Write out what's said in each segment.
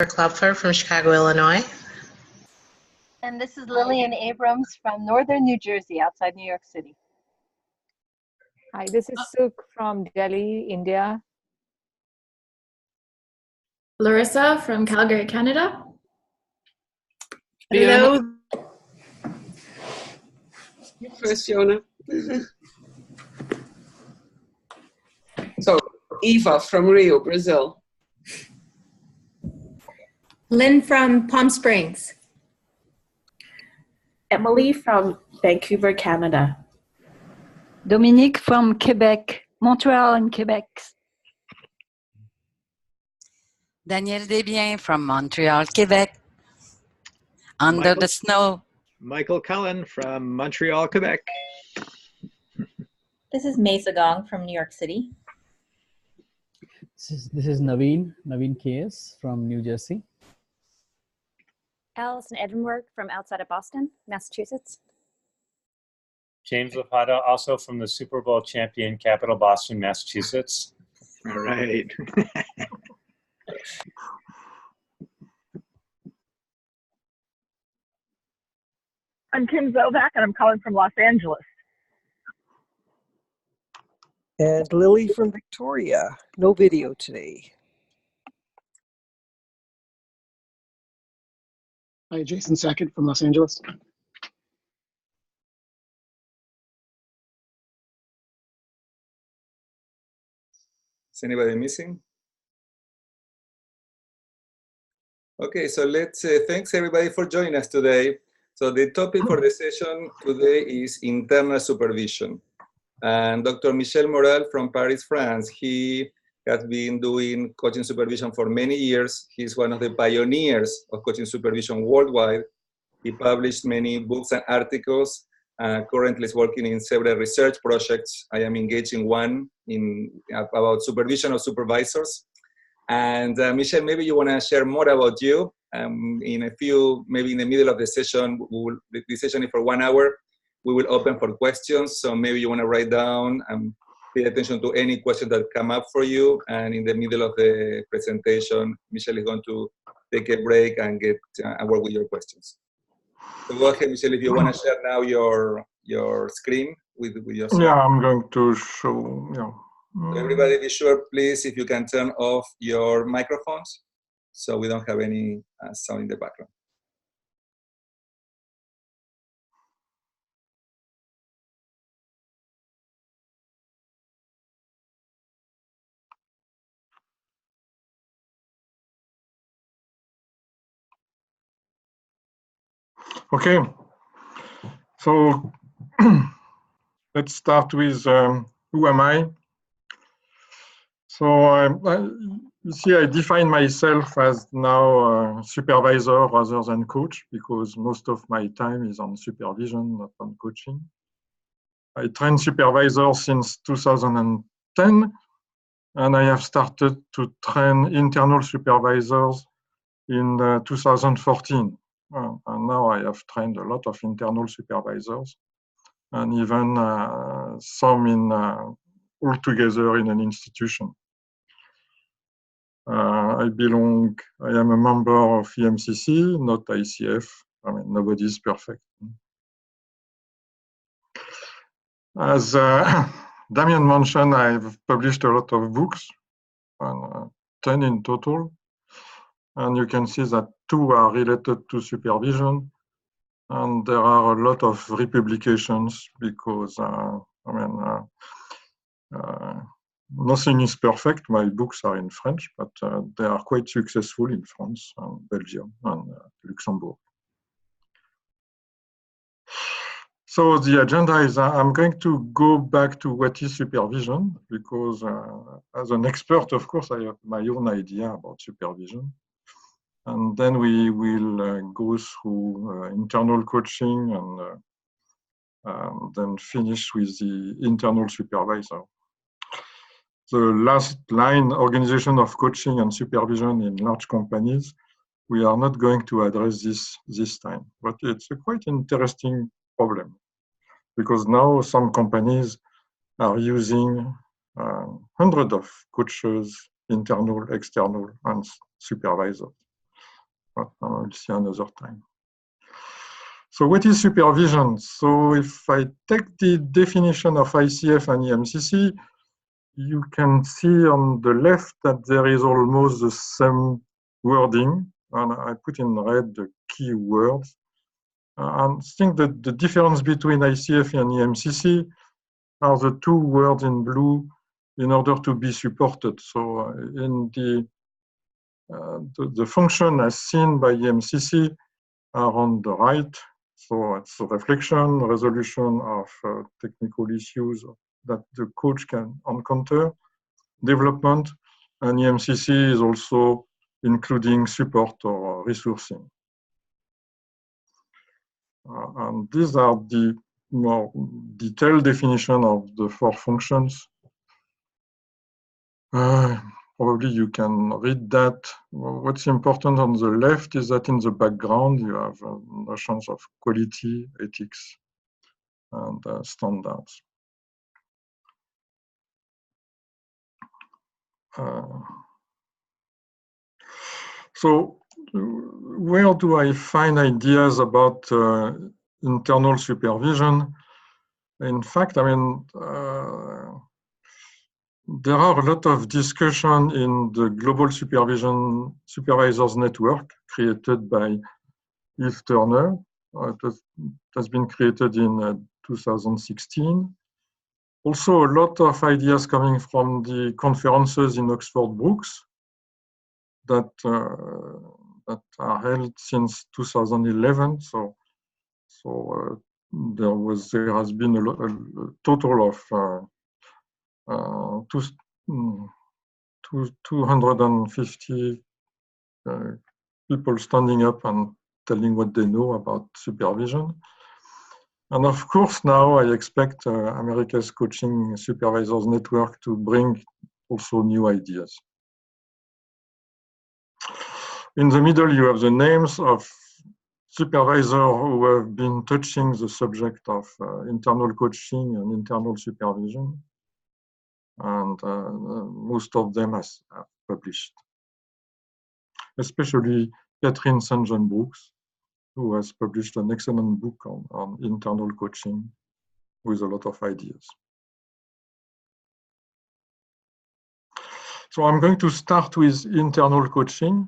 Klopfer from Chicago, Illinois. And this is Lillian Abrams from northern New Jersey, outside New York City. Hi, this is Suk from Delhi, India. Larissa from Calgary, Canada. Hello. You first, Fiona. So, Eva from Rio, Brazil. Lynn from Palm Springs. Emily from Vancouver, Canada. Dominique from Quebec, Montreal and Quebec. Daniel Desbiens from Montreal, Quebec. Under the snow. Michael Cullen from Montreal, Quebec. This is Mesa Gong from New York City. This is Naveen KS from New Jersey. Allison Edinburgh from outside of Boston, Massachusetts. James Lapata, also from the Super Bowl champion capital, Boston, Massachusetts. All right. I'm Kim Zovak, and I'm calling from Los Angeles. And Lily from Victoria. No video today. Hi, Jason Sackett from Los Angeles. Is anybody missing? Okay, so let's thanks everybody for joining us today. So the topic for the session today is internal supervision. And Dr. Michel Moral from Paris, France, he has been doing coaching supervision for many years. He's one of the pioneers of coaching supervision worldwide. He published many books and articles. Currently is working in several research projects. I am engaged in one about supervision of supervisors. And Michel, maybe you want to share more about you. In a few, maybe in the middle of the session, the session is for 1 hour. We will open for questions. So maybe you want to write down and pay attention to any questions that come up for you. And in the middle of the presentation, Michel is going to take a break and get and work with your questions. So go ahead, Michel, if you want to share now your screen with yourself. Yeah, I'm going to show. Yeah. So everybody be sure, please, if you can turn off your microphones so we don't have any sound in the background. Okay, so let's start with who am I? So you see, I define myself as now a supervisor rather than coach because most of my time is on supervision, not on coaching. I train supervisors since 2010, and I have started to train internal supervisors in 2014. And now I have trained a lot of internal supervisors and even some in all together in an institution. I am a member of EMCC, not ICF. I mean, nobody is perfect. As Damien mentioned, I've published a lot of books, 10 in total. And you can see that 2 are related to supervision. And there are a lot of republications because, nothing is perfect. My books are in French, but they are quite successful in France and Belgium and Luxembourg. So the agenda is I'm going to go back to what is supervision because as an expert, of course, I have my own idea about supervision. And then we will go through internal coaching and then finish with the internal supervisor. The last line, organization of coaching and supervision in large companies, we are not going to address this time, but it's a quite interesting problem because now some companies are using hundreds of coaches, internal, external, and supervisors. but I'll see another time. So what is supervision? So if I take the definition of ICF and EMCC, you can see on the left that there is almost the same wording, and I put in red the key words. And I think that the difference between ICF and EMCC are the two words in blue in order to be supported. So in the function as seen by EMCC are on the right. So it's a reflection, resolution of technical issues that the coach can encounter, development, and EMCC is also including support or resourcing. And these are the more detailed definition of the four functions. Probably you can read that. What's important on the left is that in the background you have notions of quality, ethics, and standards. So where do I find ideas about internal supervision? In fact, I mean, there are a lot of discussion in the Global Supervisors Network created by Yves Turner. It has been created in 2016. Also, a lot of ideas coming from the conferences in Oxford Brookes that are held since 2011. So there has been a total of 250 people standing up and telling what they know about supervision. And of course, now I expect America's Coaching Supervisors Network to bring also new ideas. In the middle, you have the names of supervisors who have been touching the subject of internal coaching and internal supervision. And most of them have published, especially Catherine St. John Brooks, who has published an excellent book on internal coaching with a lot of ideas. So I'm going to start with internal coaching.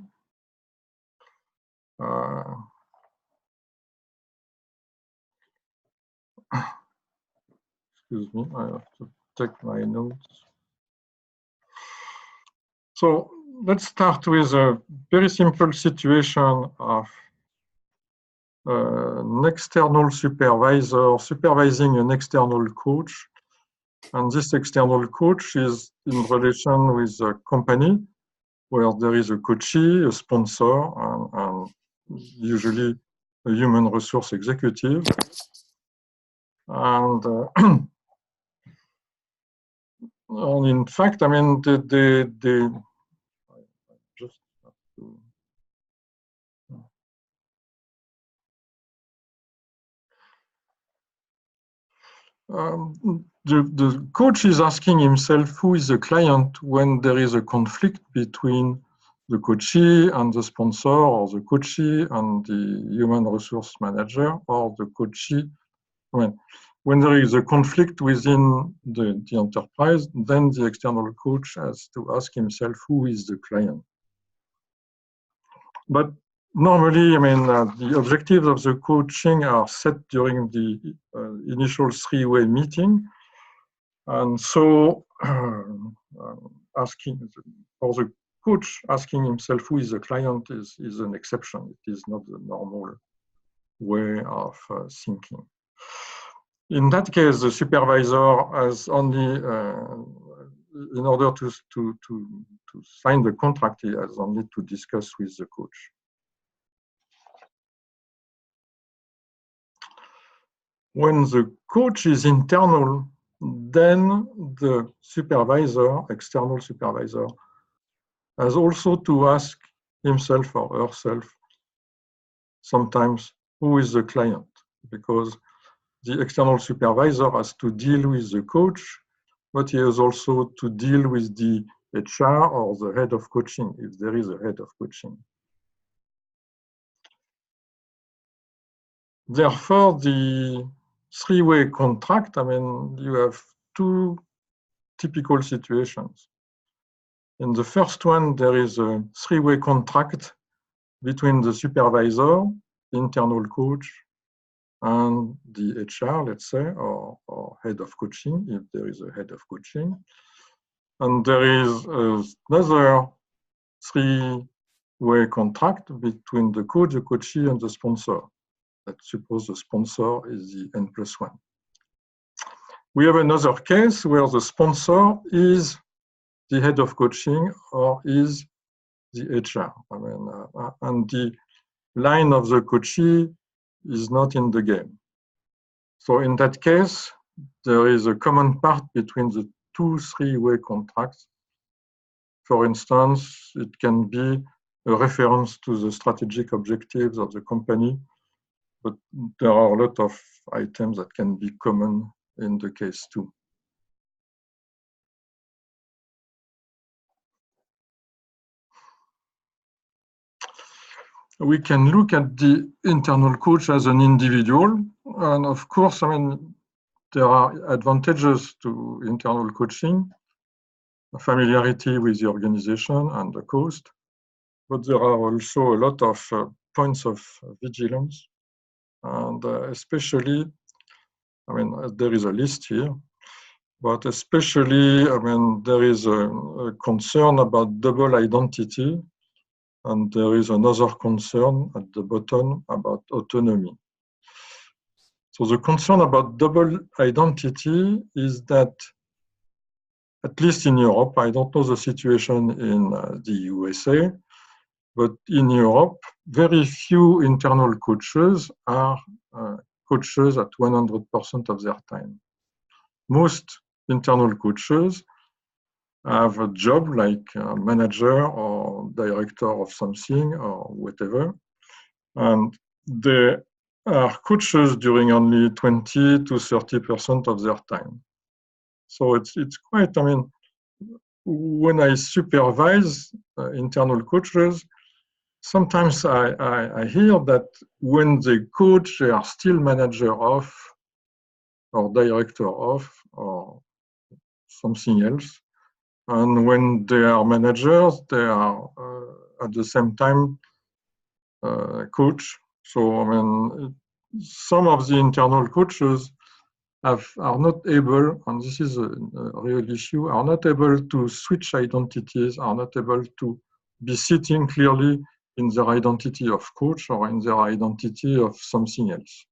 Excuse me, I have to check my notes. So let's start with a very simple situation of an external supervisor supervising an external coach. And this external coach is in relation with a company where there is a coachee, a sponsor, and usually a human resource executive. And, and in fact, I mean, I just have to. The coach is asking himself who is the client when there is a conflict between the coachee and the sponsor, or the coachee and the human resource manager, or the coachee. When there is a conflict within the enterprise, then the external coach has to ask himself who is the client. But normally, I mean, the objectives of the coaching are set during the initial three-way meeting. And so asking for the coach asking himself who is the client is an exception. It is not the normal way of thinking. In that case, the supervisor has only, in order to sign the contract, he has only to discuss with the coach. When the coach is internal, then the supervisor, external supervisor, has also to ask himself or herself sometimes who is the client, because the external supervisor has to deal with the coach, but he has also to deal with the HR or the head of coaching, if there is a head of coaching. therefore, the three-way contract, I mean, you have two typical situations. In the first one, there is a three-way contract between the supervisor, internal coach, and the HR, let's say, or head of coaching, if there is a head of coaching. And there is another three-way contract between the coach, the coachee, and the sponsor. Let's suppose the sponsor is the N+1. We have another case where the sponsor is the head of coaching or is the HR. I mean, and the line of the coachee is not in the game. So in that case, there is a common part between the two three-way contracts. For instance, it can be a reference to the strategic objectives of the company, but there are a lot of items that can be common in the case too. We can look at the internal coach as an individual. And of course, I mean, there are advantages to internal coaching, familiarity with the organization and the cost, but there are also a lot of points of vigilance. And especially, I mean, there is a list here, but especially, I mean, there is a concern about double identity. And there is another concern at the bottom about autonomy. So the concern about double identity is that, at least in Europe, I don't know the situation in the USA, but in Europe, very few internal coaches are coaches at 100% of their time. Most internal coaches have a job like a manager or director of something or whatever, and they are coaches during only 20 to 30% of their time. So it's quite, I mean, when I supervise internal coaches, sometimes I hear that when they coach, they are still manager of or director of or something else. And when they are managers, they are at the same time coach. So, I mean, some of the internal coaches are not able, and this is a real issue, are not able to switch identities, are not able to be sitting clearly in their identity of coach or in their identity of something else.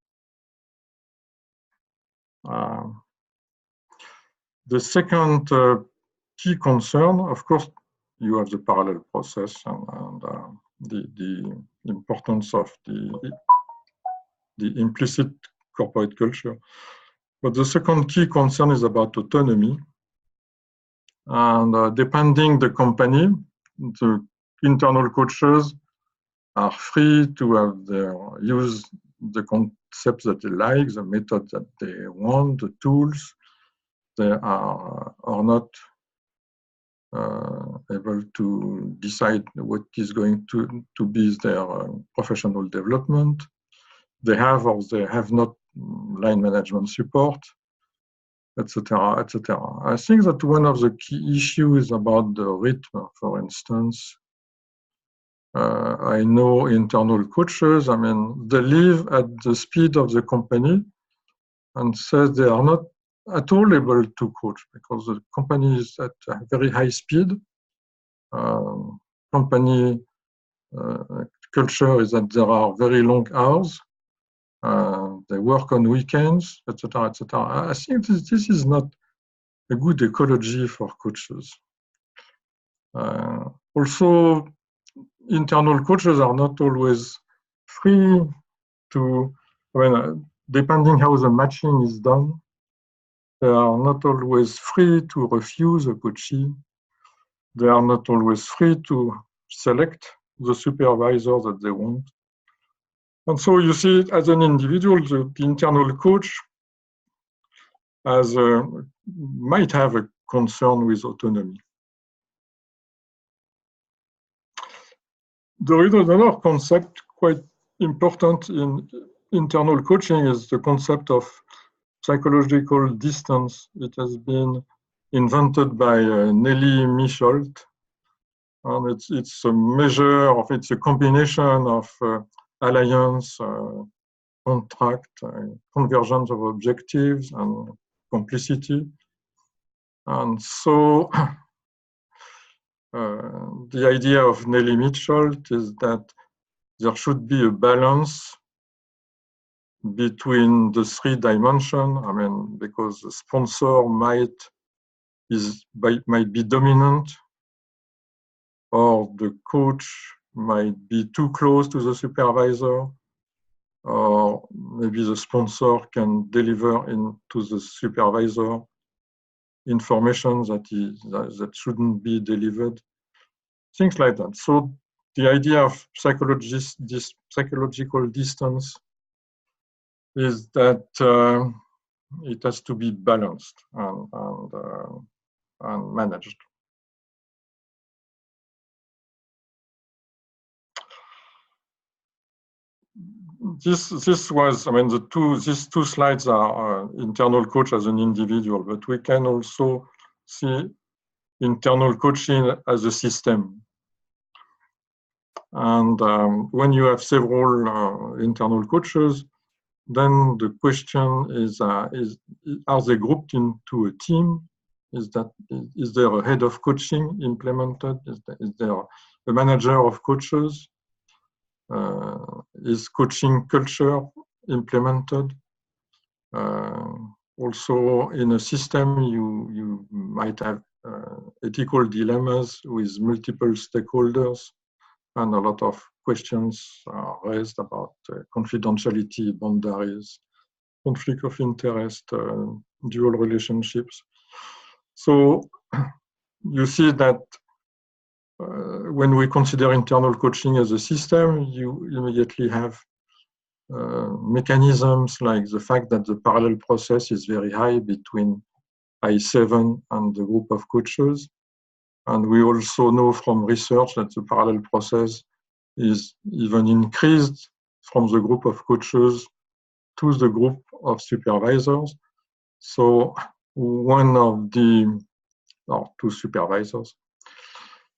The second key concern, of course, you have the parallel process and the importance of the implicit corporate culture. But the second key concern is about autonomy. And depending the company, the internal coaches are free to have use the concepts that they like, the method that they want, the tools. They are not able to decide what is going to be their professional development. They have or they have not line management support, etc., etc. I think that one of the key issues is about the rhythm. For instance, I know internal coaches, I mean, they live at the speed of the company and says they are not at all able to coach because the company is at a very high speed. Company culture is that there are very long hours. They work on weekends, etc., etc. I think this is not a good ecology for coaches. Also, internal coaches are not always free to, depending how the matching is done, they are not always free to refuse a coachee. They are not always free to select the supervisor that they want. And so you see, as an individual, the internal coach might have a concern with autonomy. There is another concept quite important in internal coaching is the concept of psychological distance. It has been invented by Nelly Micholt, and it's a measure of, it's a combination of alliance, contract, convergence of objectives, and complicity. And so the idea of Nelly Micholt is that there should be a balance between the three dimensions. I mean, because the sponsor might be dominant, or the coach might be too close to the supervisor, or maybe the sponsor can deliver into the supervisor information that shouldn't be delivered, things like that. So the idea of psychological distance is that it has to be balanced and managed. This was, I mean, these two slides are internal coach as an individual, but we can also see internal coaching as a system. And when you have several internal coaches, then the question is are they grouped into a team? Is there a head of coaching implemented? Is there a manager of coaches? Is coaching culture implemented? Also, in a system, you might have ethical dilemmas with multiple stakeholders, and a lot of questions are raised about confidentiality, boundaries, conflict of interest, dual relationships. So you see that when we consider internal coaching as a system, you immediately have mechanisms like the fact that the parallel process is very high between I7 and the group of coaches. And we also know from research that the parallel process is even increased from the group of coaches to the group of supervisors. So one of the, or two supervisors.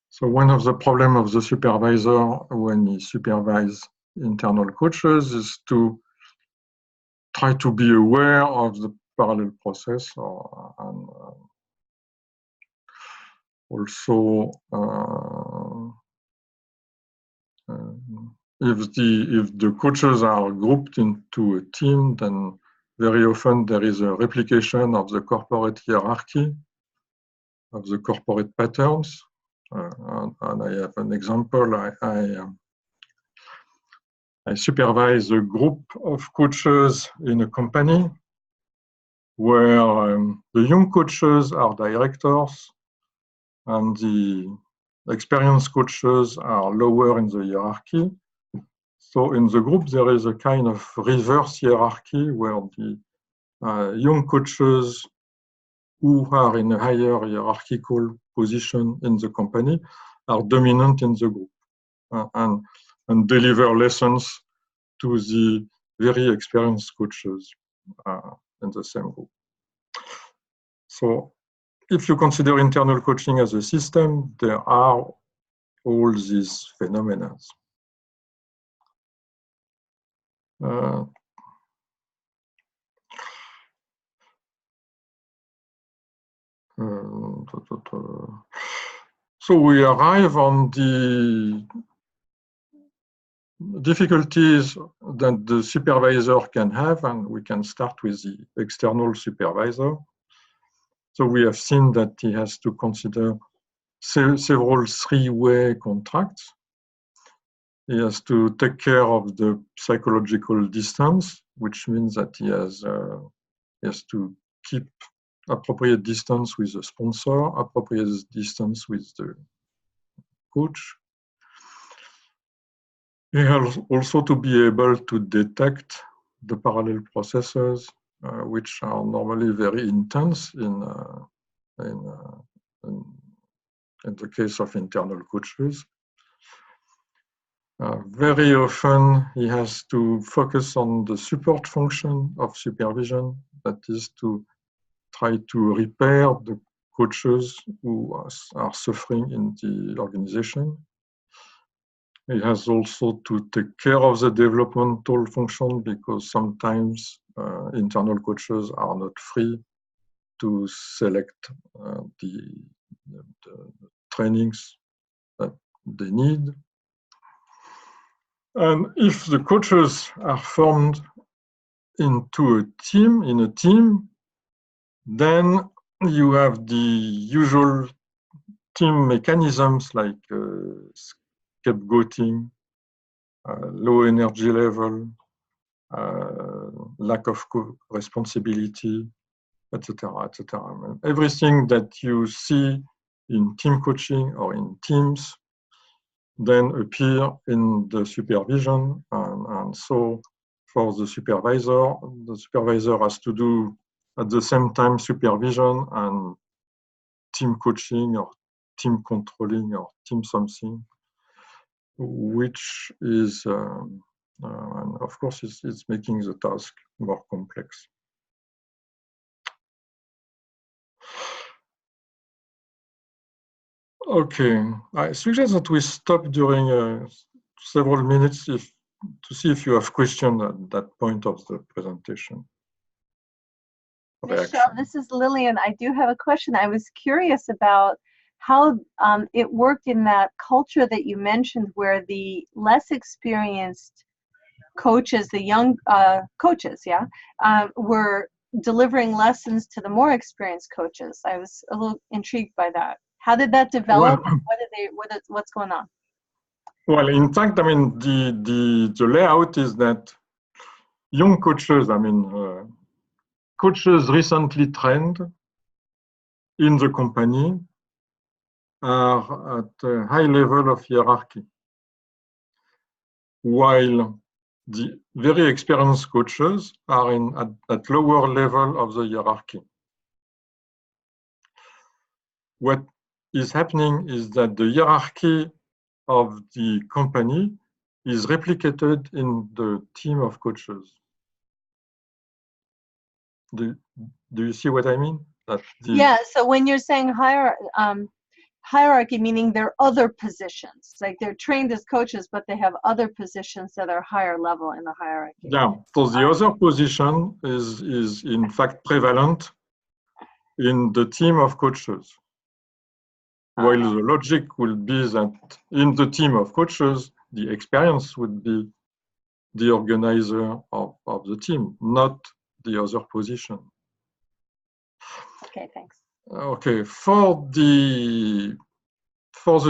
So one of the problems of the supervisor when he supervises internal coaches is to try to be aware of the parallel process, and also if the coaches are grouped into a team, then very often there is a replication of the corporate hierarchy, of the corporate patterns. And I have an example. I supervise a group of coaches in a company where the young coaches are directors and the experienced coaches are lower in the hierarchy. So in the group, there is a kind of reverse hierarchy where the young coaches who are in a higher hierarchical position in the company are dominant in the group and deliver lessons to the very experienced coaches in the same group. So if you consider internal coaching as a system, there are all these phenomena. So we arrive on the difficulties that the supervisor can have, and we can start with the external supervisor. So we have seen that he has to consider several three-way contracts. He has to take care of the psychological distance, which means that he has to keep appropriate distance with the sponsor, appropriate distance with the coach. He has also to be able to detect the parallel processes, which are normally very intense in the case of internal coaches. Very often he has to focus on the support function of supervision, that is to try to repair the coaches who are suffering in the organization. He has also to take care of the developmental function, because sometimes internal coaches are not free to select the trainings that they need. And if the coaches are formed into a team, then you have the usual team mechanisms like scapegoating, low energy level, lack of responsibility, etc., etc. Everything that you see in team coaching or in teams then appear in the supervision, and so for the supervisor has to do at the same time supervision and team coaching or team controlling or team something, which is, and of course, it's making the task more complex. Okay, I suggest that we stop during several minutes to see if you have questions at that point of the presentation. Michelle, this is Lillian. I do have a question. I was curious about how it worked in that culture that you mentioned, where the less experienced coaches, the young coaches, were delivering lessons to the more experienced coaches. I was a little intrigued by that. How did that develop? Well, what's going on? Well, in fact, I mean, the layout is that young coaches, coaches recently trained in the company are at a high level of hierarchy, while the very experienced coaches are at lower level of the hierarchy. What is happening is that the hierarchy of the company is replicated in the team of coaches. Do you see what I mean? Yeah, so when you're saying hierarchy, meaning there are other positions, like they're trained as coaches, but they have other positions that are higher level in the hierarchy. Yeah, so the other position is in fact prevalent in the team of coaches. While the logic will be that in the team of coaches, the experience would be the organizer of the team, not the other position. Okay, thanks. Okay, for the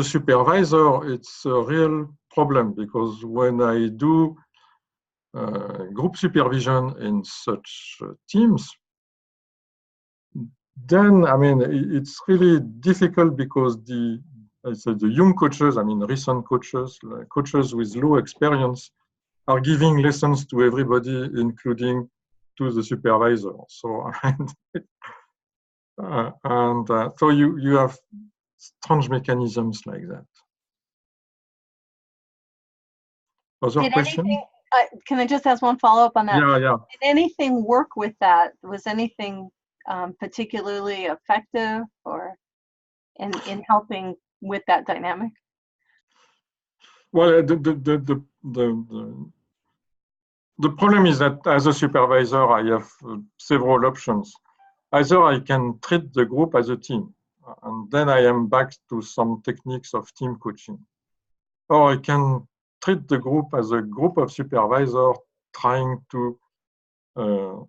supervisor, it's a real problem, because when I do group supervision in such teams, then it's really difficult, because the young coaches, recent coaches, coaches with low experience, are giving lessons to everybody, including to the supervisor. So so you have strange mechanisms like that. Other questions? Can I just ask one follow-up on that? Yeah. Did anything work with that? Was anything particularly effective or in helping with that dynamic? Well, the problem is that as a supervisor, I have several options. Either I can treat the group as a team, and then I am back to some techniques of team coaching. Or I can treat the group as a group of supervisors trying to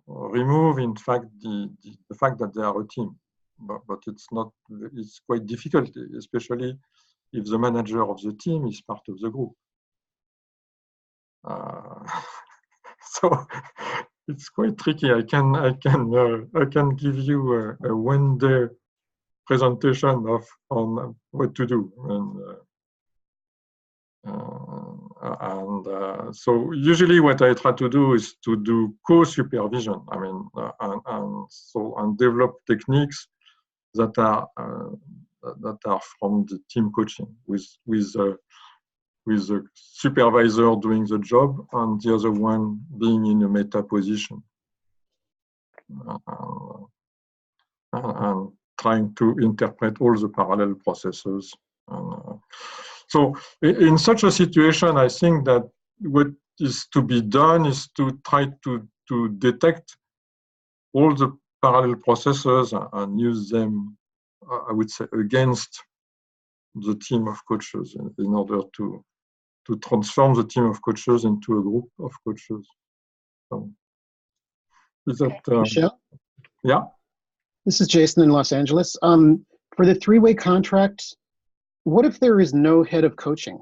remove, in fact, the fact that they are a team. But it's quite difficult, especially if the manager of the team is part of the group. So it's quite tricky. I can give you a one-day presentation on what to do, and so usually what I try to do is to do co-supervision. And develop techniques that are from the team coaching with with the supervisor doing the job and the other one being in a meta position. And trying to interpret all the parallel processes. So in such a situation, I think that what is to be done is to try to detect all the parallel processes and use them, I would say, against the team of coaches in order to transform the team of coaches into a group of coaches. So, is that, Michel? yeah? This is Jason in Los Angeles. For the three-way contract, what if there is no head of coaching?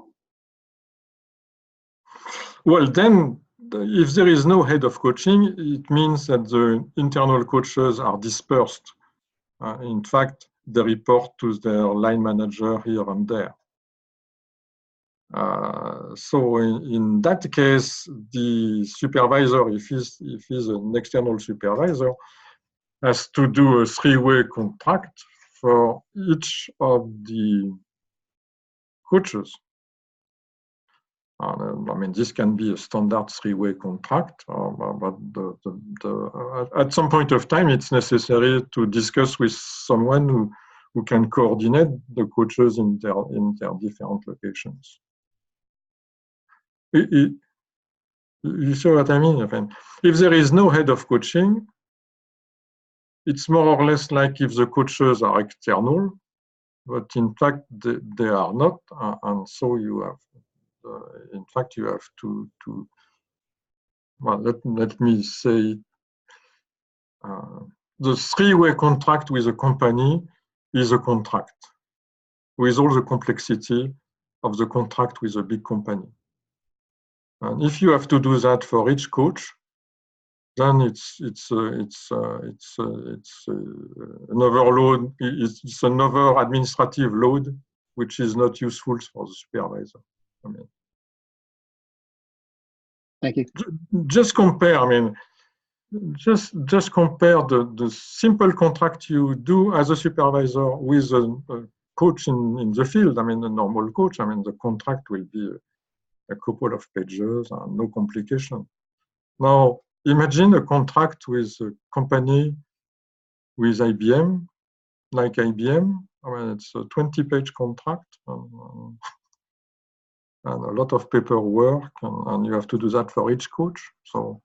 Well, then, if there is no head of coaching, it means that the internal coaches are dispersed. In fact, they report to their line manager here and there. So in that case, the supervisor, if he's an external supervisor, has to do a three-way contract for each of the coaches. I mean, this can be a standard three-way contract, but at some point of time, it's necessary to discuss with someone who can coordinate the coaches in their different locations. You see what I mean? If there is no head of coaching, it's more or less like if the coaches are external, but in fact they are not, and so you have, in fact, you have to well, let me say, the three-way contract with a company is a contract with all the complexity of the contract with a big company. And if you have to do that for each coach, then it's an overload. It's another administrative load, which is not useful for the supervisor. I mean, thank you. Just compare. I mean, just compare the simple contract you do as a supervisor with a coach in the field. I mean, a normal coach. I mean, the contract will be a couple of pages and no complication. Now, imagine a contract with a company with IBM, like IBM. I mean, it's a 20-page contract and a lot of paperwork, and you have to do that for each coach. So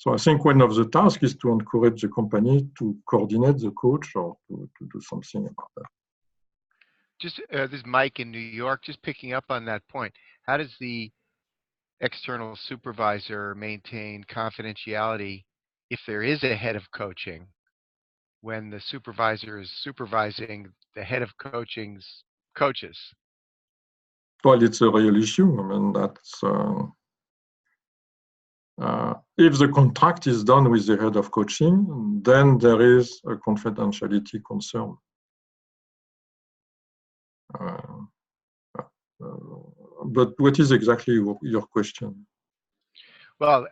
I think one of the tasks is to encourage the company to coordinate the coach or to do something about that. Just this is Mike in New York, just picking up on that point. How does the external supervisor maintain confidentiality if there is a head of coaching when the supervisor is supervising the head of coaching's coaches? Well, it's a real issue. I mean, that's if the contract is done with the head of coaching, then there is a confidentiality concern. But what is exactly your question? Well,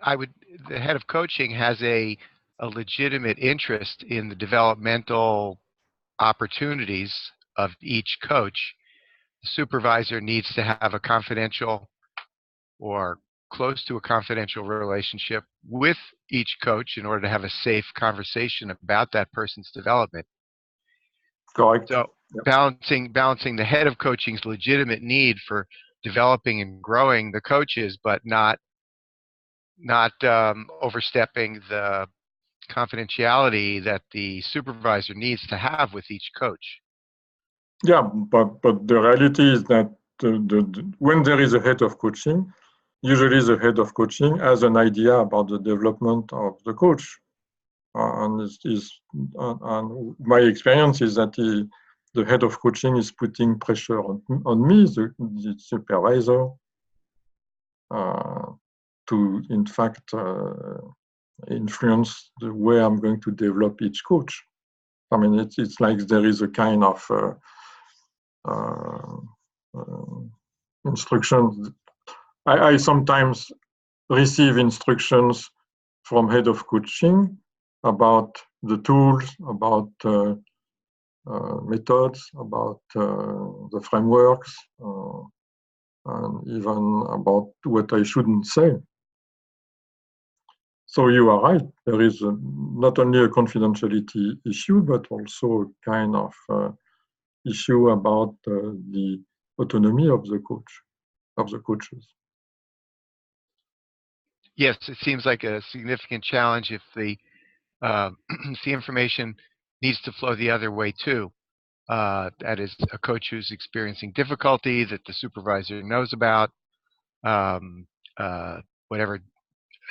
the head of coaching has a legitimate interest in the developmental opportunities of each coach. The supervisor needs to have a confidential or close to a confidential relationship with each coach in order to have a safe conversation about that person's development. Correct. So balancing the head of coaching's legitimate need for developing and growing the coaches, but not overstepping the confidentiality that the supervisor needs to have with each coach. Yeah, but the reality is that when there is a head of coaching, usually the head of coaching has an idea about the development of the coach. And my experience is that the head of coaching is putting pressure on me, the supervisor, to, in fact, influence the way I'm going to develop each coach. I mean, it's like there is a kind of instructions. I sometimes receive instructions from head of coaching about the tools, about methods, about the frameworks. and even about what I shouldn't say. So you are right. There is not only a confidentiality issue, but also a kind of issue about the autonomy of the coaches. Yes, it seems like a significant challenge if the information needs to flow the other way too. That is a coach who's experiencing difficulty that the supervisor knows about, whatever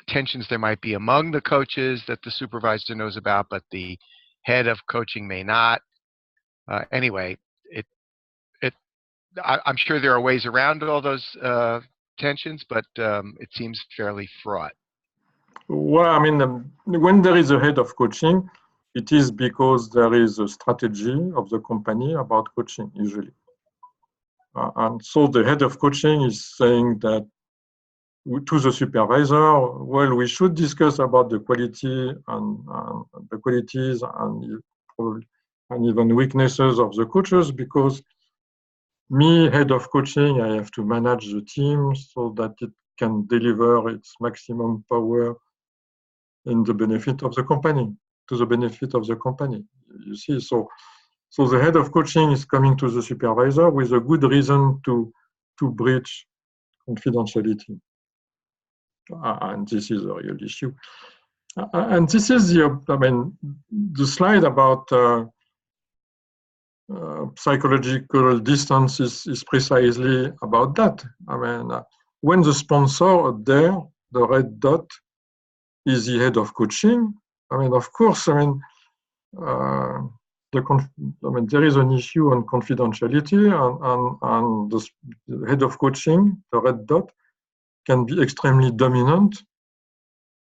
tensions there might be among the coaches that the supervisor knows about, but the head of coaching may not. Anyway, I'm sure there are ways around all those tensions, but it seems fairly fraught. Well, I mean, when there is a head of coaching, it is because there is a strategy of the company about coaching, usually. And so the head of coaching is saying that to the supervisor, well, we should discuss about the quality and the qualities and even weaknesses of the coaches, because me, head of coaching, I have to manage the team so that it can deliver its maximum power in the benefit of the company, to the benefit of the company. You see, so the head of coaching is coming to the supervisor with a good reason to breach confidentiality. And this is a real issue. And this is the slide about psychological distance is precisely about that. I mean, when the sponsor up there, the red dot, is the head of coaching, I mean, of course, I mean, there is an issue on confidentiality, and the head of coaching, the red dot, can be extremely dominant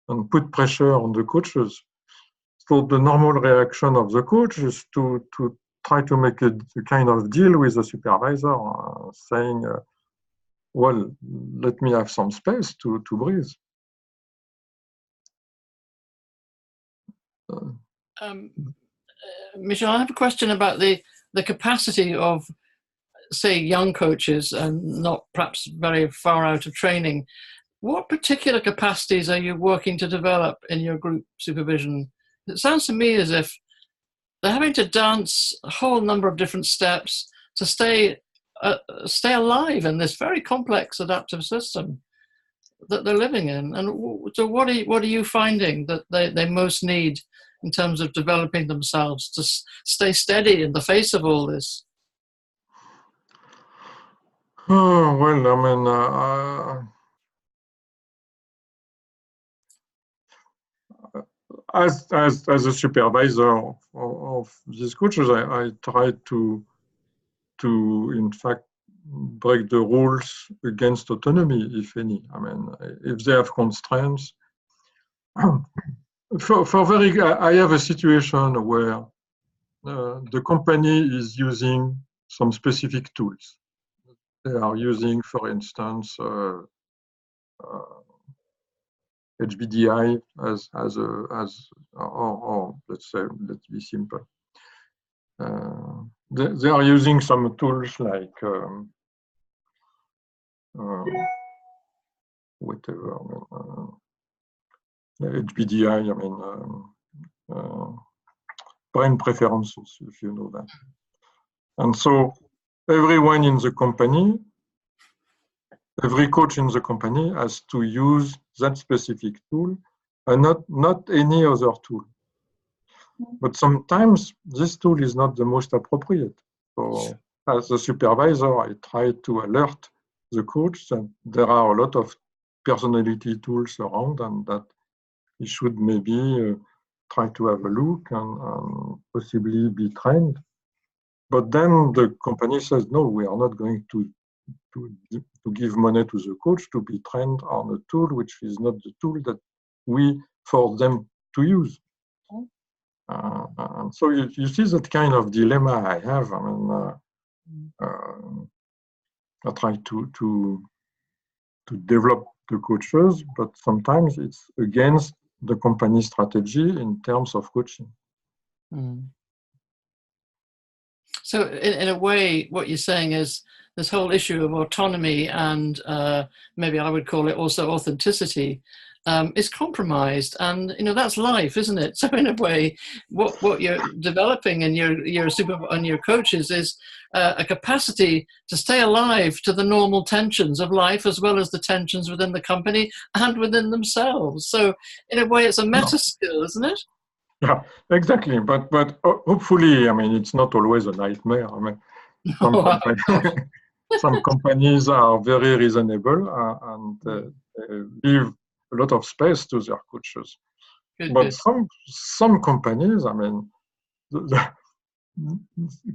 and put pressure on the coaches. So the normal reaction of the coach is to try to make a kind of deal with the supervisor, saying, well, let me have some space to breathe. Michel, I have a question about the capacity of, say, young coaches and not perhaps very far out of training. What particular capacities are you working to develop in your group supervision? It sounds to me as if they're having to dance a whole number of different steps to stay alive in this very complex adaptive system that they're living in. And so what are you finding that they most need in terms of developing themselves to stay steady in the face of all this? Oh, well, I mean, as a supervisor of these coaches, I try to in fact break the rules against autonomy, if any. I mean, if they have constraints. I have a situation where the company is using some specific tools. They are using, for instance, HBDI or let's say, let's be simple. They are using some tools like whatever. HBDI, I mean, brain preferences, if you know that. And so everyone in the company, every coach in the company has to use that specific tool and not any other tool. But sometimes this tool is not the most appropriate. So as a supervisor, I try to alert the coach that there are a lot of personality tools around and that he should maybe try to have a look and possibly be trained. But then the company says, no, we are not going to give money to the coach to be trained on a tool which is not the tool that we force them to use. And so you see that kind of dilemma I have. I mean, I try to develop the coaches, but sometimes it's against the company strategy in terms of coaching. So in a way, what you're saying is this whole issue of autonomy and maybe I would call it also authenticity is compromised, and that's life, isn't it? So in a way, what you're developing in your coaches is a capacity to stay alive to the normal tensions of life, as well as the tensions within the company and within themselves. So in a way, it's a meta skill, isn't it? Yeah, exactly. But hopefully, I mean, it's not always a nightmare. I mean, some companies are very reasonable and leave a lot of space to their coaches. But some companies, I mean, the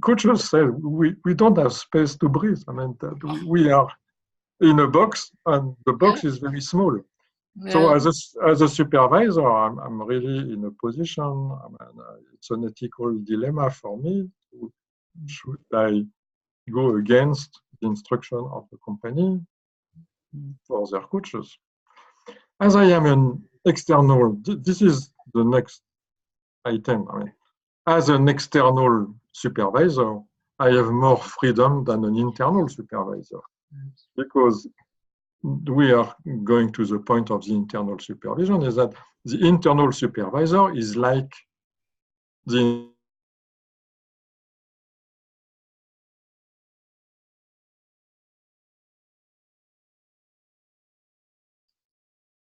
coaches say we don't have space to breathe. I mean, we are in a box, and the box is very small. Yeah. So as a supervisor, I'm really in a position. I mean, it's an ethical dilemma for me. Should I go against the instruction of the company for their coaches? As I am an external, this is the next item. I mean, as an external supervisor, I have more freedom than an internal supervisor, because we are going to the point of the internal supervision, is that the internal supervisor is like the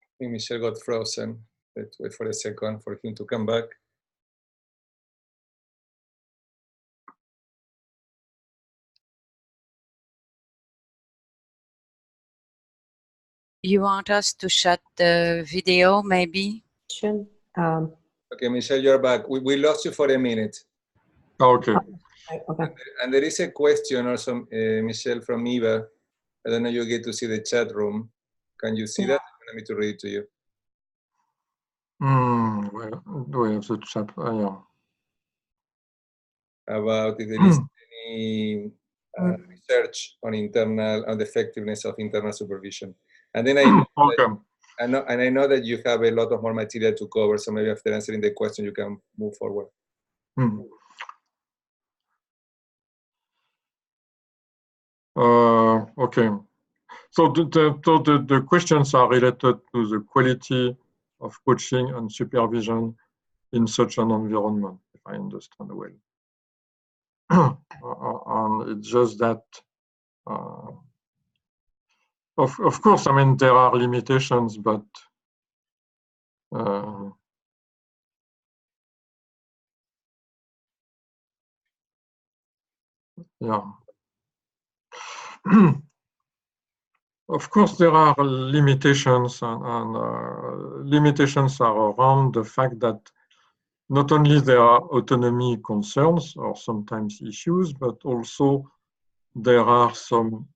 I think Michel got frozen. Let's wait for a second for him to come back. You want us to shut the video, maybe? Okay, Michel, you're back. We lost you for a minute. Okay. Okay. And there is a question also, Michel, from Eva. I don't know if you get to see the chat room. Can you see that? Let me to read it to you. Well, do we have the chat? Yeah. About if there is any research on the effectiveness of internal supervision. And then I know that you have a lot of more material to cover, so maybe after answering the question, you can move forward. Okay. So the questions are related to the quality of coaching and supervision in such an environment, if I understand well. And it's just that, of course, I mean, there are limitations, but yeah. Of course, there are limitations, and limitations are around the fact that not only there are autonomy concerns or sometimes issues, but also there are some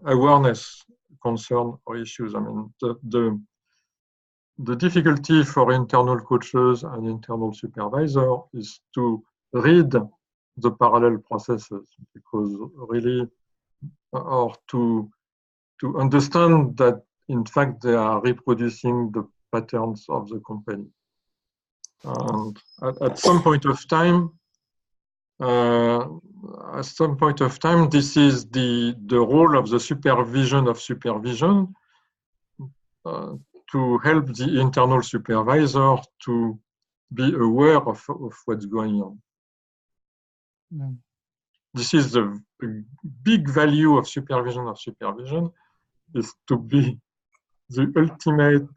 awareness concern or issues. I mean, the difficulty for internal coaches and internal supervisor is to read the parallel processes, because really, or to understand that in fact they are reproducing the patterns of the company. And at some point of time, this is the role of the supervision of supervision to help the internal supervisor to be aware of what's going on. This is the big value of supervision is to be the ultimate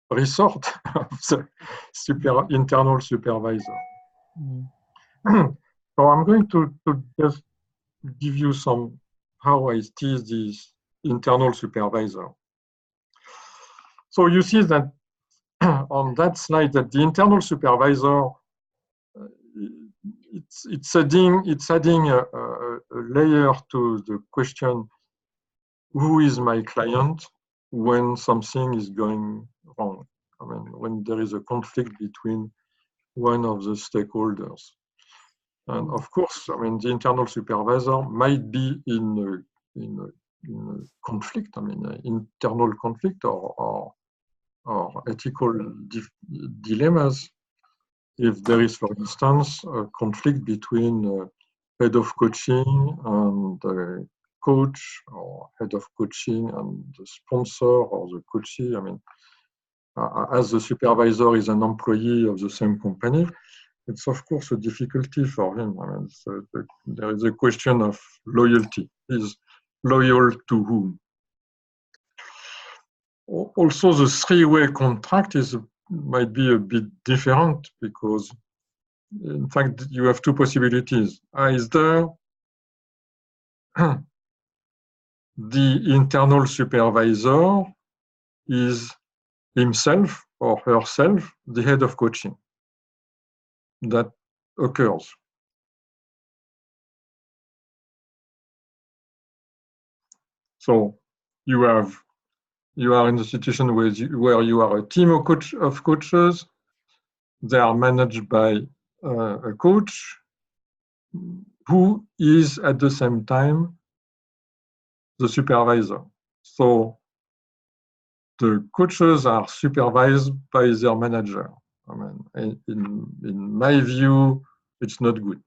resort of the internal supervisor. So I'm going to just give you some how I see this internal supervisor. So you see that on that slide that the internal supervisor, it's adding a layer to the question, who is my client when something is going wrong? I mean, when there is a conflict between one of the stakeholders. And of course, I mean, the internal supervisor might be in a conflict, I mean, internal conflict or ethical dilemmas. If there is, for instance, a conflict between head of coaching and the coach, or head of coaching and the sponsor or the coachee. I mean, as the supervisor is an employee of the same company, it's of course a difficulty for him. I mean, there is a question of loyalty. He's loyal to whom? Also, the three-way contract might be a bit different because, in fact, you have two possibilities. Either the internal supervisor is himself or herself the head of coaching. That occurs. So you are in the situation where you are a team of coaches. They are managed by a coach who is at the same time the supervisor. So the coaches are supervised by their manager. I mean, in my view, it's not good.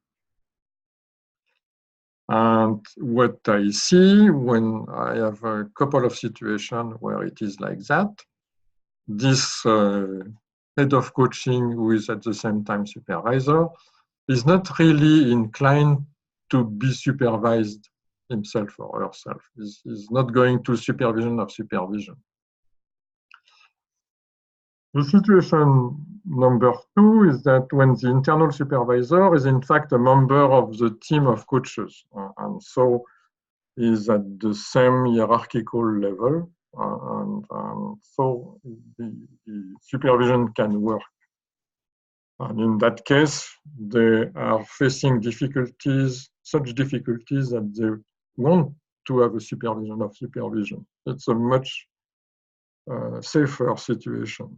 And what I see when I have a couple of situations where it is like that, this head of coaching who is at the same time supervisor is not really inclined to be supervised himself or herself. He's not going to supervision of supervision. The situation number two is that when the internal supervisor is in fact a member of the team of coaches, and so is at the same hierarchical level, and so the supervision can work. And in that case, they are facing difficulties, such difficulties that they want to have a supervision of supervision. It's a much safer situation.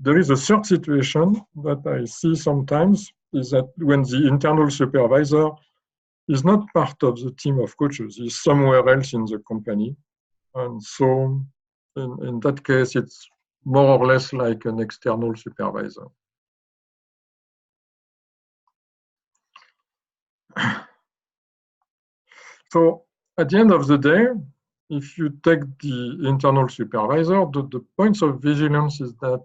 There is a third situation that I see sometimes, is that when the internal supervisor is not part of the team of coaches, he's somewhere else in the company. And so in that case, it's more or less like an external supervisor. So at the end of the day, if you take the internal supervisor, the points of vigilance is that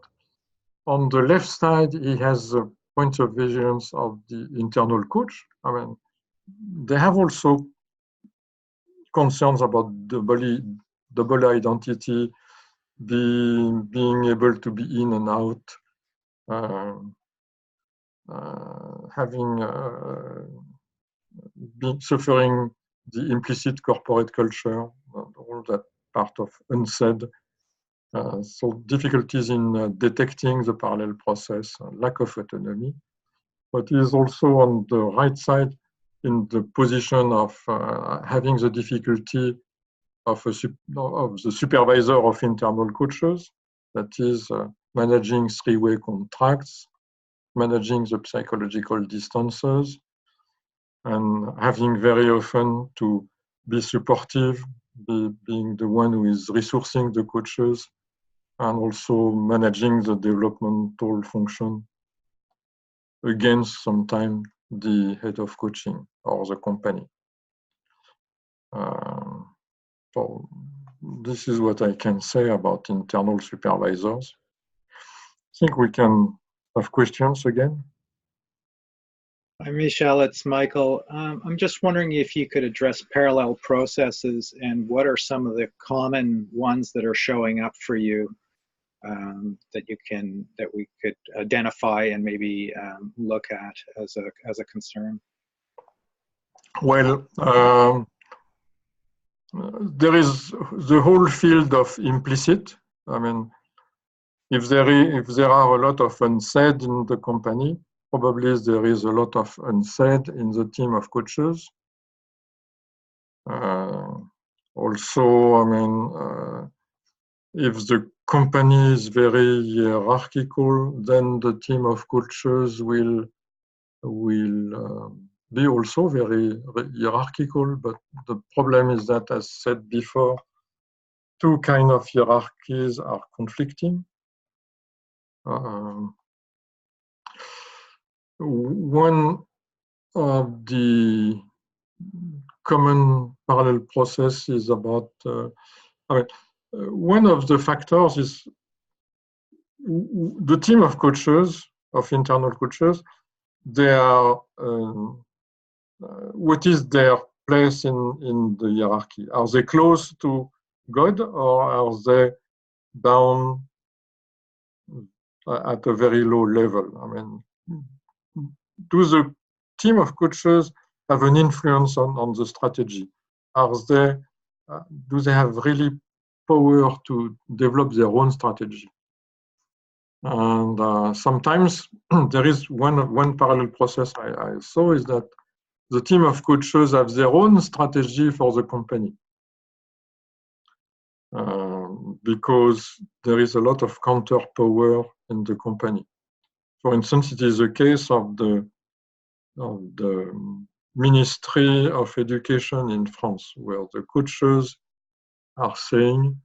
on the left side, he has the points of vigilance of the internal coach. I mean, they have also concerns about double identity, being able to be in and out, suffering the implicit corporate culture, all that part of unsaid. So difficulties in detecting the parallel process, lack of autonomy, but is also on the right side in the position of having the difficulty of the supervisor of internal coaches, that is managing three-way contracts, managing the psychological distances, and having very often to be supportive, being the one who is resourcing the coaches, and also managing the developmental function against sometimes the head of coaching or the company. So this is what I can say about internal supervisors. I think we can have questions again. Hi, Michel, it's Michael. I'm just wondering if you could address parallel processes and what are some of the common ones that are showing up for you that we could identify and maybe look at as a concern. Well, there is the whole field of implicit. I mean, if there are a lot of unsaid in the company, probably there is a lot of unsaid in the team of coaches. Also, I mean, if the company is very hierarchical, then the team of coaches will be also very hierarchical. But the problem is that, as said before, two kinds of hierarchies are conflicting. One of the common parallel process is about, one of the factors is the team of coaches, of internal coaches, they are, what is their place in the hierarchy? Are they close to God or are they down at a very low level? I mean, do the team of coaches have an influence on the strategy? Are they, do they have really power to develop their own strategy? And sometimes there is one parallel process I saw is that the team of coaches have their own strategy for the company. Because there is a lot of counter power in the company. For instance, it is the case of the Ministry of Education in France, where the coaches are saying,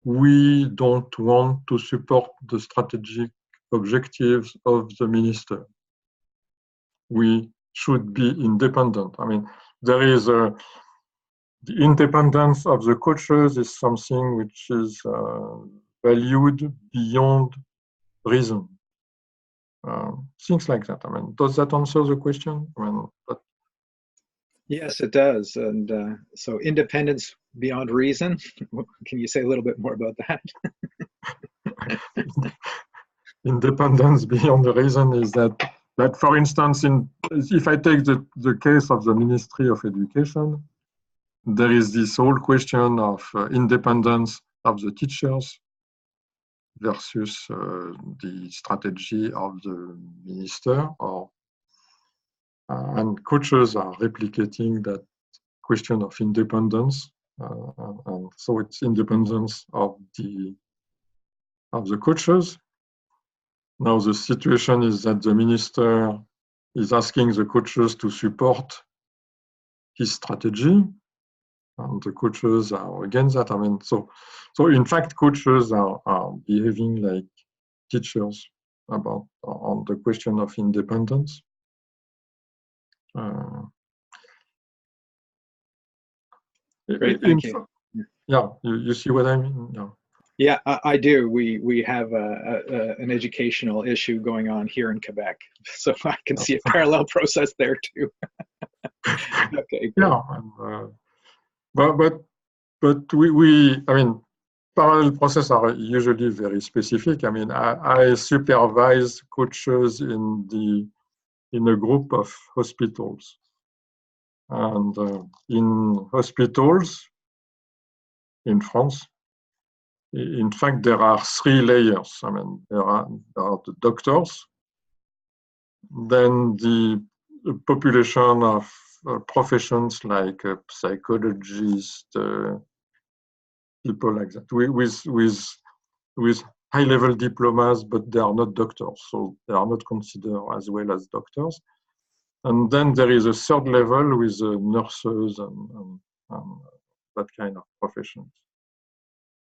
we don't want to support the strategic objectives of the minister. We should be independent. I mean, there is the independence of the coaches is something which is valued beyond reason. Things like that. I mean, does that answer the question? I mean, Yes, it does. And so independence beyond reason. Can you say a little bit more about that? Independence beyond the reason is that, for instance, if I take the case of the Ministry of Education, there is this whole question of independence of the teachers versus the strategy of the minister, and coaches are replicating that question of independence, and so it's independence of the coaches. Now the situation is that the minister is asking the coaches to support his strategy, and the coaches are against that. I mean, so in fact, coaches are behaving like teachers on the question of independence. Great, thank you. Yeah, you see what I mean? Yeah. Yeah, I do. We have an educational issue going on here in Quebec, so I can see a parallel process there too. Okay. Good. Yeah, but we I mean, parallel processes are usually very specific. I mean, I supervise coaches in a group of hospitals, and in hospitals in France, in fact, there are 3 layers. I mean, there are the doctors, then the population of professions like psychologists, people like that, with high-level diplomas, but they are not doctors, so they are not considered as well as doctors. And then there is a 3rd level with nurses and that kind of professions.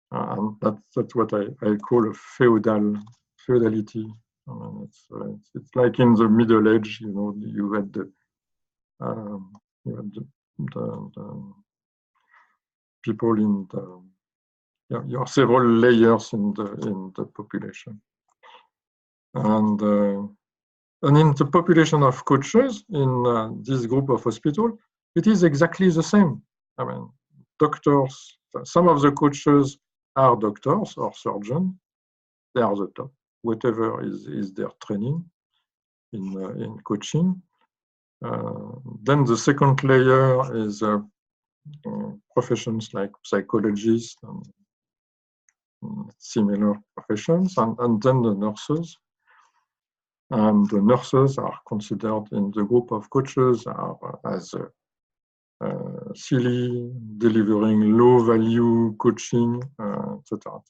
And that's what I call a feudality. I mean, it's like in the Middle Age, you know, you had the people in the, you have several layers in the population, and in the population of coaches in this group of hospital, it is exactly the same. I mean, doctors. Some of the coaches are doctors or surgeons. They are the top, whatever is their training in coaching. Then the 2nd layer is professions like psychologists and similar professions, and then the nurses. And the nurses are considered in the group of coaches as silly, delivering low-value coaching, etc.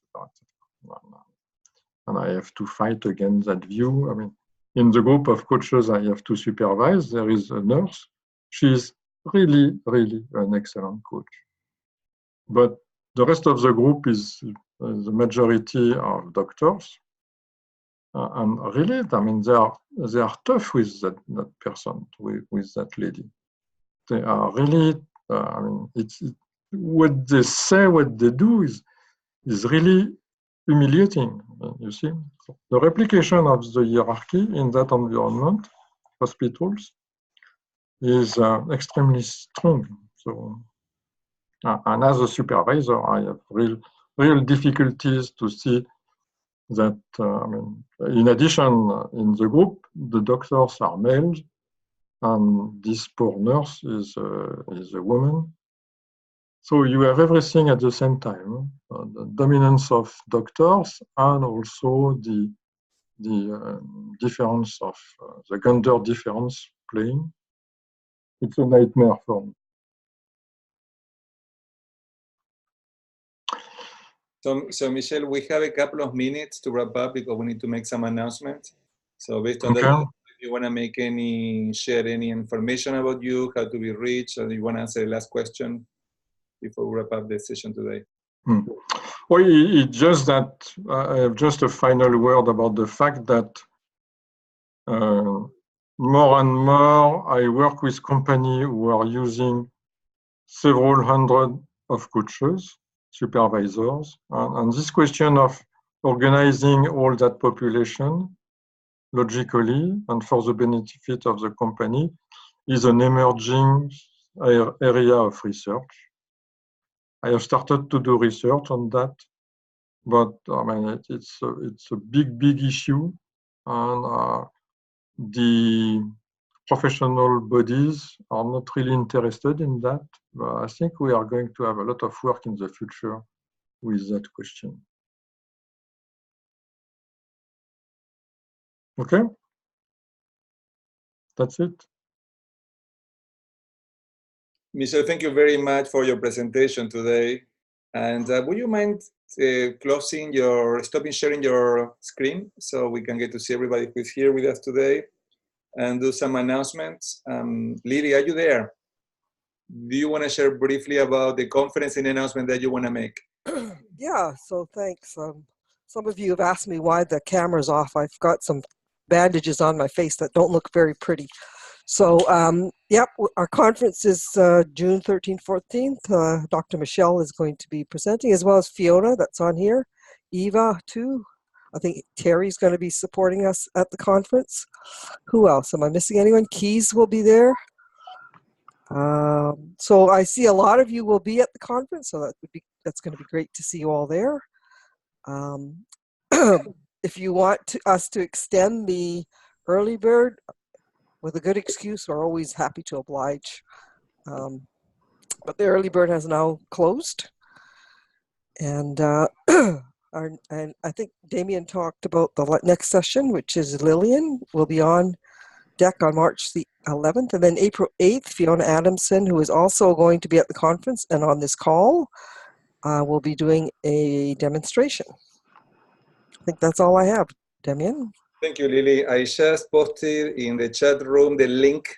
And I have to fight against that view. I mean, in the group of coaches I have to supervise, there is a nurse. She's really, really an excellent coach. But the rest of the group is the majority of doctors. And really, I mean, they are tough with that person, with that lady. They are really, I mean, what they say, what they do is really humiliating, you see. The replication of the hierarchy in that environment, hospitals, is extremely strong. So, and as a supervisor, I have real difficulties to see that, I mean, in addition, in the group, the doctors are males, and this poor nurse is a woman. So you have everything at the same time, the dominance of doctors and also the difference of the gender difference playing. It's a nightmare for me. So Michel, we have a couple of minutes to wrap up because we need to make some announcements. So based on Okay. that, if you want to share any information about you, how to be reached, or you want to answer the last question before we wrap up the session today. Well, it's just that I have just a final word about the fact that more and more I work with companies who are using several hundred of coaches, supervisors, and this question of organizing all that population logically and for the benefit of the company is an emerging area of research. I have started to do research on that, but I mean it's a big issue, and the professional bodies are not really interested in that. But I think we are going to have a lot of work in the future with that question. Okay, that's it. Michel, thank you very much for your presentation today. And would you mind stopping sharing your screen so we can get to see everybody who's here with us today and do some announcements? Lily, are you there? Do you want to share briefly about the conference and announcement that you want to make? Yeah, so thanks. Some of you have asked me why the camera's off. I've got some bandages on my face that don't look very pretty. So, yep, our conference is June 13th, 14th. Dr. Michel is going to be presenting, as well as Fiona, that's on here. Eva, too. I think Terry's going to be supporting us at the conference. Who else? Am I missing anyone? Keys will be there. So I see a lot of you will be at the conference, so that's going to be great to see you all there. If you want us to extend the early bird with a good excuse, we're always happy to oblige. But the early bird has now closed, and and I think Damien talked about the next session, which is Lillian will be on deck on March the 11th, and then April 8th, Fiona Adamson, who is also going to be at the conference and on this call, will be doing a demonstration. I think that's all I have. Damien? Thank you, Lily. I just posted in the chat room the link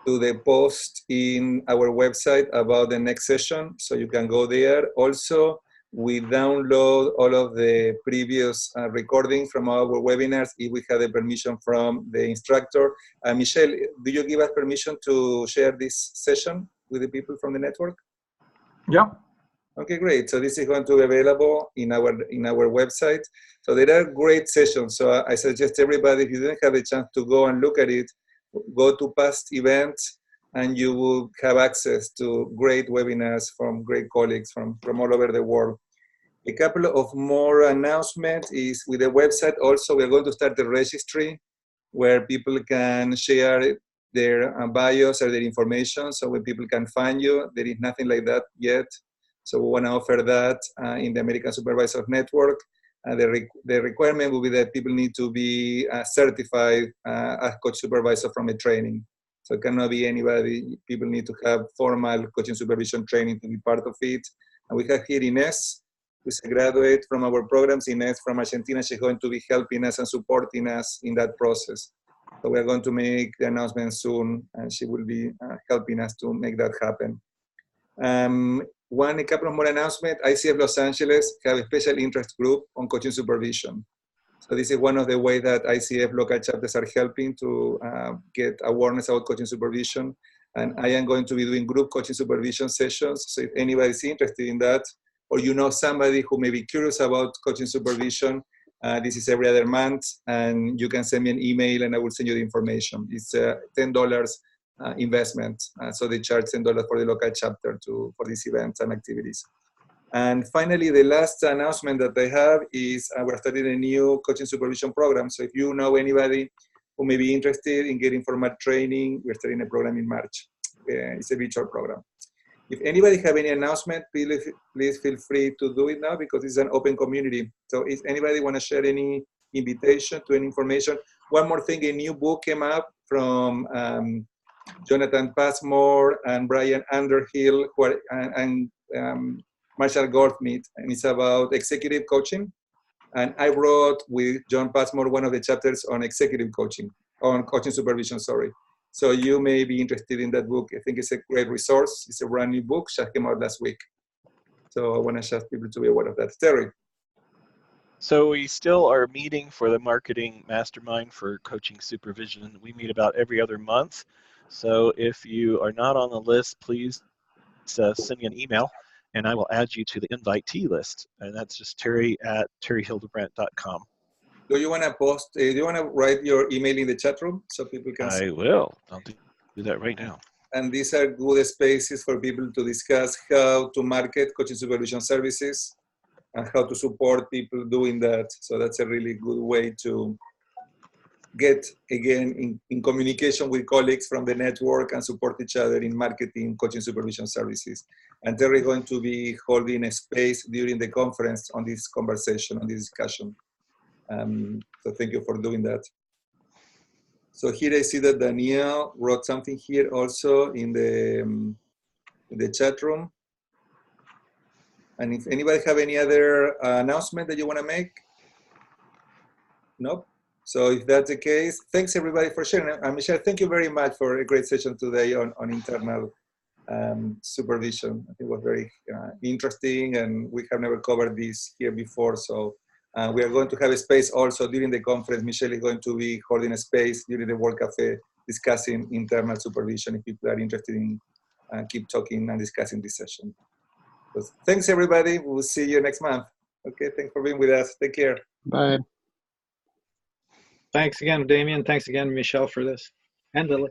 to the post in our website about the next session, so you can go there. Also, we download all of the previous recordings from our webinars if we have the permission from the instructor. Michel, do you give us permission to share this session with the people from the network? Yeah. Okay, great. So this is going to be available in our website. So there are great sessions. So I suggest everybody, if you didn't have a chance to go and look at it, go to past events, and you will have access to great webinars from great colleagues from all over the world. A couple of more announcements is with the website also, we're going to start a registry where people can share their bios or their information, so when people can find you. There is nothing like that yet. So we want to offer that in the American Supervisor Network. The requirement will be that people need to be certified as coach supervisor from a training. So it cannot be anybody. People need to have formal coaching supervision training to be part of it. And we have here Ines, who's a graduate from our programs. Ines from Argentina, she's going to be helping us and supporting us in that process. So we're going to make the announcement soon, and she will be helping us to make that happen. A couple of more announcements. ICF Los Angeles have a special interest group on coaching supervision. So this is one of the ways that ICF local chapters are helping to get awareness about coaching supervision. And I am going to be doing group coaching supervision sessions. So if anybody is interested in that, or you know somebody who may be curious about coaching supervision, this is every other month, and you can send me an email and I will send you the information. It's $10 investment. So they charge $10 for the local chapter for these events and activities. And finally, the last announcement that I have is we're starting a new coaching supervision program. So if you know anybody who may be interested in getting formal training, we're starting a program in March. It's a virtual program. If anybody have any announcement, please feel free to do it now because it's an open community. So if anybody want to share any invitation to any information, one more thing, a new book came up from Jonathan Passmore and Brian Underhill and Marshall Goldsmith, and it's about executive coaching. And I wrote with John Passmore one of the chapters on executive coaching, on coaching supervision, sorry. So you may be interested in that book. I think it's a great resource. It's a brand new book, just came out last week. So I want to ask people to be aware of that. Terry. So we still are meeting for the marketing mastermind for coaching supervision. We meet about every other month. So if you are not on the list, please send me an email and I will add you to the invitee list. And that's just terry@terryhildebrandt.com. Do you want to post, do you want to write your email in the chat room so people can see? I will. I'll do that right now. And these are good spaces for people to discuss how to market coaching supervision services and how to support people doing that. So that's a really good way to get, again, in communication with colleagues from the network and support each other in marketing coaching supervision services. And Terry is going to be holding a space during the conference on this conversation, on this discussion. So thank you for doing that. So here I see that Danielle wrote something here also in the chat room. And if anybody have any other announcement that you want to make? Nope. So if that's the case, thanks everybody for sharing. And Michelle, thank you very much for a great session today on internal supervision. I think it was very interesting, and we have never covered this here before. So we are going to have a space also during the conference. Michelle is going to be holding a space during the World Cafe discussing internal supervision if people are interested in keep talking and discussing this session. So thanks everybody. We'll see you next month. Okay, thanks for being with us. Take care. Bye. Thanks again, Damien. Thanks again, Michelle, for this. And Lily.